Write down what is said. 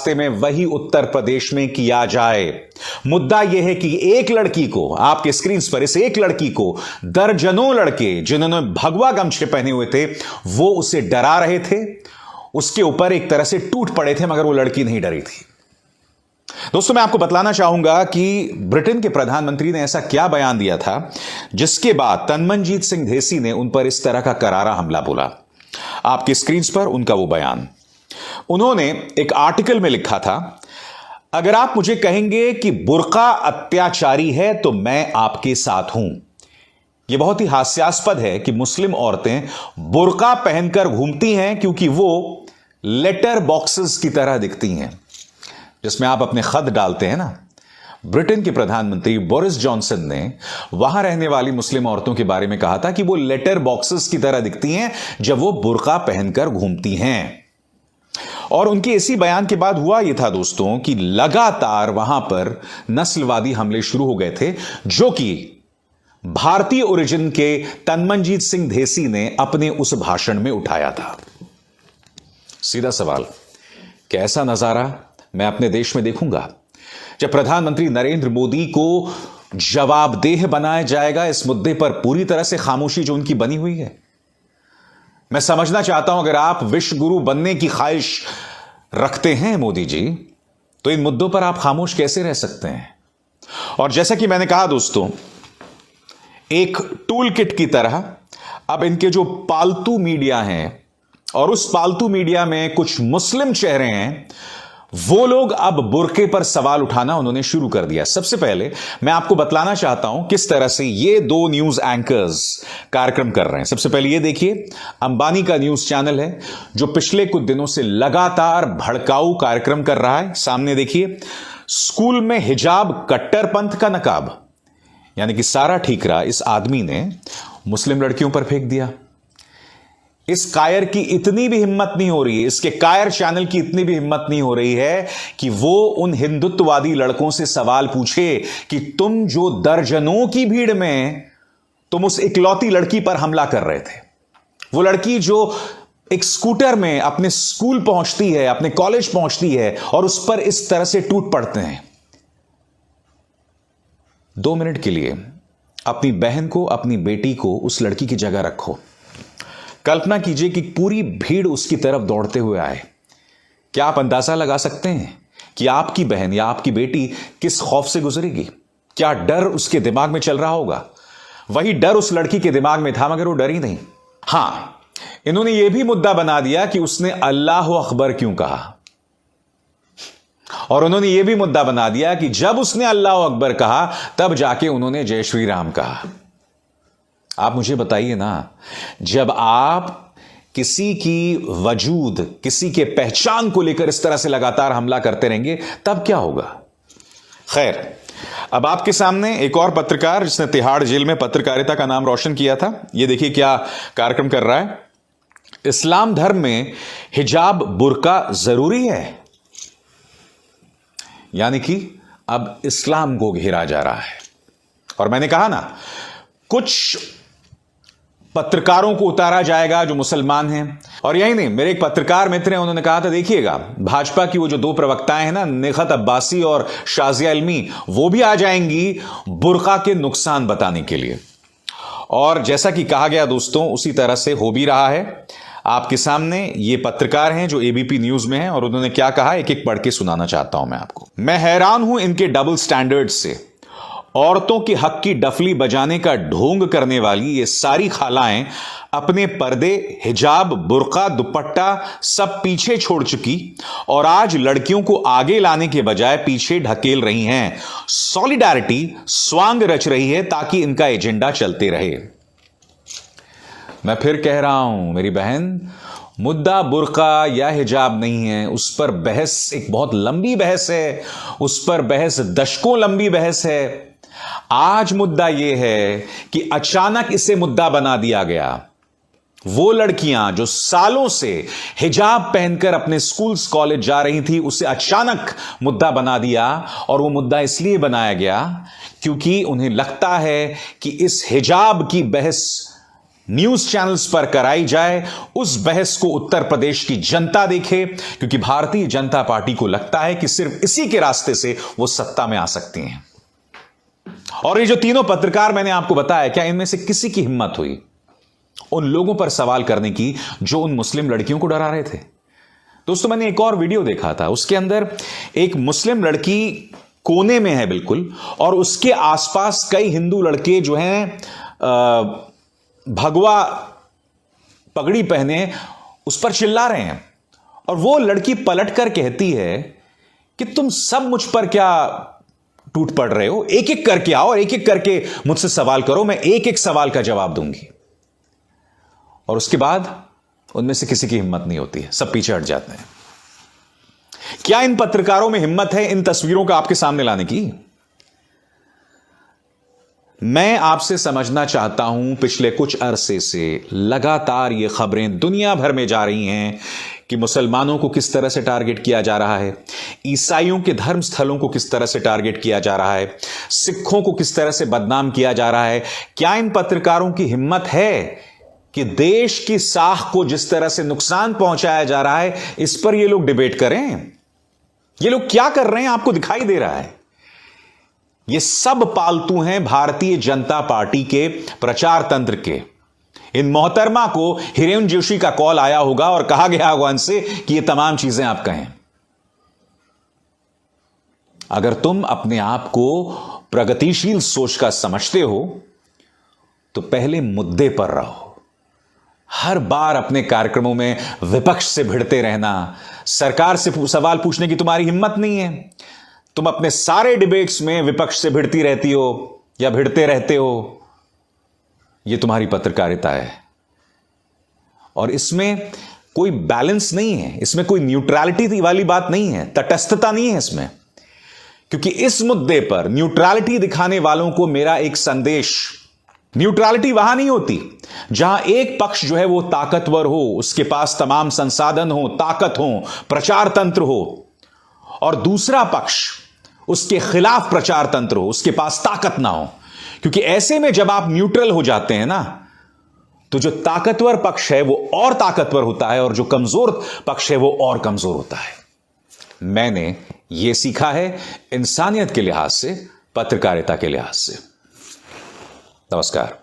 रास्ते में वही उत्तर प्रदेश में किया जाए। मुद्दा यह है कि एक लड़की को, आपके स्क्रीन पर इस एक लड़की को दर्जनों लड़के जिन्होंने भगवा गमछे पहने हुए थे वो उसे डरा रहे थे, उसके ऊपर एक तरह से टूट पड़े थे, मगर वो लड़की नहीं डरी थी। दोस्तों, मैं आपको बतलाना चाहूंगा कि ब्रिटेन के प्रधानमंत्री ने ऐसा क्या बयान दिया था जिसके बाद तन्मनजीत सिंह ढेसी ने उन पर इस तरह का करारा हमला बोला। आपकी स्क्रीन पर उनका वो बयान, उन्होंने एक आर्टिकल में लिखा था, अगर आप मुझे कहेंगे कि बुर्का अत्याचारी है तो मैं आपके साथ हूं। यह बहुत ही हास्यास्पद है कि मुस्लिम औरतें बुर्का पहनकर घूमती हैं क्योंकि वो लेटर बॉक्सेस की तरह दिखती हैं जिसमें आप अपने खत डालते हैं ना। ब्रिटेन के प्रधानमंत्री बोरिस जॉनसन ने वहां रहने वाली मुस्लिम औरतों के बारे में कहा था कि वो लेटर बॉक्सेस की तरह दिखती हैं जब वो बुर्का पहनकर घूमती हैं। और उनके इसी बयान के बाद हुआ यह था दोस्तों कि लगातार वहां पर नस्लवादी हमले शुरू हो गए थे जो कि भारतीय ओरिजिन के तन्मनजीत सिंह ढेसी ने अपने उस भाषण में उठाया था। सीधा सवाल, कैसा नजारा मैं अपने देश में देखूंगा जब प्रधानमंत्री नरेंद्र मोदी को जवाबदेह बनाया जाएगा इस मुद्दे पर पूरी तरह से खामोशी जो उनकी बनी हुई है। मैं समझना चाहता हूं, अगर आप विश्व गुरु बनने की ख्वाहिश रखते हैं मोदी जी, तो इन मुद्दों पर आप खामोश कैसे रह सकते हैं। और जैसा कि मैंने कहा दोस्तों, एक टूल किट की तरह अब इनके जो पालतू मीडिया हैं और उस पालतू मीडिया में कुछ मुस्लिम चेहरे हैं, वो लोग अब बुर्के पर सवाल उठाना उन्होंने शुरू कर दिया। सबसे पहले मैं आपको बतलाना चाहता हूं किस तरह से ये दो न्यूज एंकर्स कार्यक्रम कर रहे हैं। सबसे पहले ये देखिए, अंबानी का न्यूज चैनल है जो पिछले कुछ दिनों से लगातार भड़काऊ कार्यक्रम कर रहा है। सामने देखिए, स्कूल में हिजाब कट्टरपंथ का नकाब, यानी कि सारा ठीकरा इस आदमी ने मुस्लिम लड़कियों पर फेंक दिया। इस कायर की इतनी भी हिम्मत नहीं हो रही है, इसके कायर चैनल की इतनी भी हिम्मत नहीं हो रही है कि वो उन हिंदुत्ववादी लड़कों से सवाल पूछे कि तुम जो दर्जनों की भीड़ में तुम उस इकलौती लड़की पर हमला कर रहे थे, वो लड़की जो एक स्कूटर में अपने स्कूल पहुंचती है, अपने कॉलेज पहुंचती है और उस पर इस तरह से टूट पड़ते हैं। 2 मिनट के लिए अपनी बहन को, अपनी बेटी को उस लड़की की जगह रखो। कल्पना कीजिए कि पूरी भीड़ उसकी तरफ दौड़ते हुए आए। क्या आप अंदाजा लगा सकते हैं कि आपकी बहन या आपकी बेटी किस खौफ से गुजरेगी? क्या डर उसके दिमाग में चल रहा होगा? वही डर उस लड़की के दिमाग में था, मगर वो डरी नहीं। हां, इन्होंने यह भी मुद्दा बना दिया कि उसने अल्लाह अकबर क्यों कहा, और उन्होंने यह भी मुद्दा बना दिया कि जब उसने अल्लाह अकबर कहा तब जाके उन्होंने जय श्री राम कहा। आप मुझे बताइए ना, जब आप किसी की वजूद, किसी के पहचान को लेकर इस तरह से लगातार हमला करते रहेंगे तब क्या होगा। खैर, अब आपके सामने एक और पत्रकार जिसने तिहाड़ जेल में पत्रकारिता का नाम रोशन किया था, यह देखिए क्या कार्यक्रम कर रहा है। इस्लाम धर्म में हिजाब बुर्का जरूरी है, यानी कि अब इस्लाम को घेरा जा रहा है। और मैंने कहा ना, कुछ पत्रकारों को उतारा जाएगा जो मुसलमान हैं। और यही नहीं, मेरे एक पत्रकार मित्र हैं, उन्होंने कहा था, देखिएगा भाजपा की वो जो 2 प्रवक्ताएं हैं ना, निखत अब्बासी और शाजिया इल्मी, वो भी आ जाएंगी बुर्का के नुकसान बताने के लिए। और जैसा कि कहा गया दोस्तों, उसी तरह से हो भी रहा है। आपके सामने ये पत्रकार हैं जो एबीपी न्यूज में हैं, और उन्होंने क्या कहा एक एक पढ़ के सुनाना चाहता हूं मैं आपको। मैं हैरान हूं इनके डबल स्टैंडर्ड से। औरतों के हक की डफली बजाने का ढोंग करने वाली ये सारी खालाएं अपने पर्दे, हिजाब, बुर्का, दुपट्टा सब पीछे छोड़ चुकी और आज लड़कियों को आगे लाने के बजाय पीछे ढकेल रही हैं। सॉलिडारिटी स्वांग रच रही है ताकि इनका एजेंडा चलते रहे। मैं फिर कह रहा हूं मेरी बहन, मुद्दा बुर्का या हिजाब नहीं है, उस पर बहस एक बहुत लंबी बहस है, उस पर बहस दशकों लंबी बहस है। आज मुद्दा यह है कि अचानक इसे मुद्दा बना दिया गया। वो लड़कियां जो सालों से हिजाब पहनकर अपने स्कूल्स कॉलेज जा रही थी, उसे अचानक मुद्दा बना दिया। और वो मुद्दा इसलिए बनाया गया क्योंकि उन्हें लगता है कि इस हिजाब की बहस न्यूज चैनल्स पर कराई जाए, उस बहस को उत्तर प्रदेश की जनता देखे, क्योंकि भारतीय जनता पार्टी को लगता है कि सिर्फ इसी के रास्ते से वो सत्ता में आ सकती हैं। और ये जो तीनों पत्रकार मैंने आपको बताया, क्या इनमें से किसी की हिम्मत हुई उन लोगों पर सवाल करने की जो उन मुस्लिम लड़कियों को डरा रहे थे? दोस्तों, मैंने एक और वीडियो देखा था, उसके अंदर एक मुस्लिम लड़की कोने में है बिल्कुल, और उसके आसपास कई हिंदू लड़के जो हैं भगवा पगड़ी पहने उस पर चिल्ला रहे हैं, और वो लड़की पलटकर कहती है कि तुम सब मुझ पर क्या टूट पड़ रहे हो, एक एक करके आओ और एक एक करके मुझसे सवाल करो, मैं एक एक सवाल का जवाब दूंगी। और उसके बाद उनमें से किसी की हिम्मत नहीं होती है, सब पीछे हट जाते हैं। क्या इन पत्रकारों में हिम्मत है इन तस्वीरों का आपके सामने लाने की? मैं आपसे समझना चाहता हूं, पिछले कुछ अरसे से लगातार ये खबरें दुनिया भर में जा रही हैं कि मुसलमानों को किस तरह से टारगेट किया जा रहा है, ईसाइयों के धर्म स्थलों को किस तरह से टारगेट किया जा रहा है, सिखों को किस तरह से बदनाम किया जा रहा है। क्या इन पत्रकारों की हिम्मत है कि देश की साख को जिस तरह से नुकसान पहुंचाया जा रहा है, इस पर ये लोग डिबेट करें? ये लोग क्या कर रहे हैं आपको दिखाई दे रहा है? ये सब पालतू हैं भारतीय जनता पार्टी के प्रचार तंत्र के। इन मोहतरमा को हिरेन जोशी का कॉल आया होगा और कहा गया होगा उनसे कि ये तमाम चीजें आप कहें। अगर तुम अपने आप को प्रगतिशील सोच का समझते हो तो पहले मुद्दे पर रहो। हर बार अपने कार्यक्रमों में विपक्ष से भिड़ते रहना, सरकार से सवाल पूछने की तुम्हारी हिम्मत नहीं है। तुम अपने सारे डिबेट्स में विपक्ष से भिड़ती रहती हो या भिड़ते रहते हो। यह तुम्हारी पत्रकारिता है, और इसमें कोई बैलेंस नहीं है, इसमें कोई न्यूट्रलिटी वाली बात नहीं है, तटस्थता नहीं है इसमें। क्योंकि इस मुद्दे पर न्यूट्रलिटी दिखाने वालों को मेरा एक संदेश, न्यूट्रलिटी वहां नहीं होती जहां एक पक्ष जो है वो ताकतवर हो, उसके पास तमाम संसाधन हो, ताकत हो, प्रचार तंत्र हो, और दूसरा पक्ष उसके खिलाफ प्रचार तंत्र हो, उसके पास ताकत ना हो। क्योंकि ऐसे में जब आप न्यूट्रल हो जाते हैं ना, तो जो ताकतवर पक्ष है वो और ताकतवर होता है, और जो कमजोर पक्ष है वो और कमजोर होता है। मैंने ये सीखा है इंसानियत के लिहाज से, पत्रकारिता के लिहाज से। नमस्कार।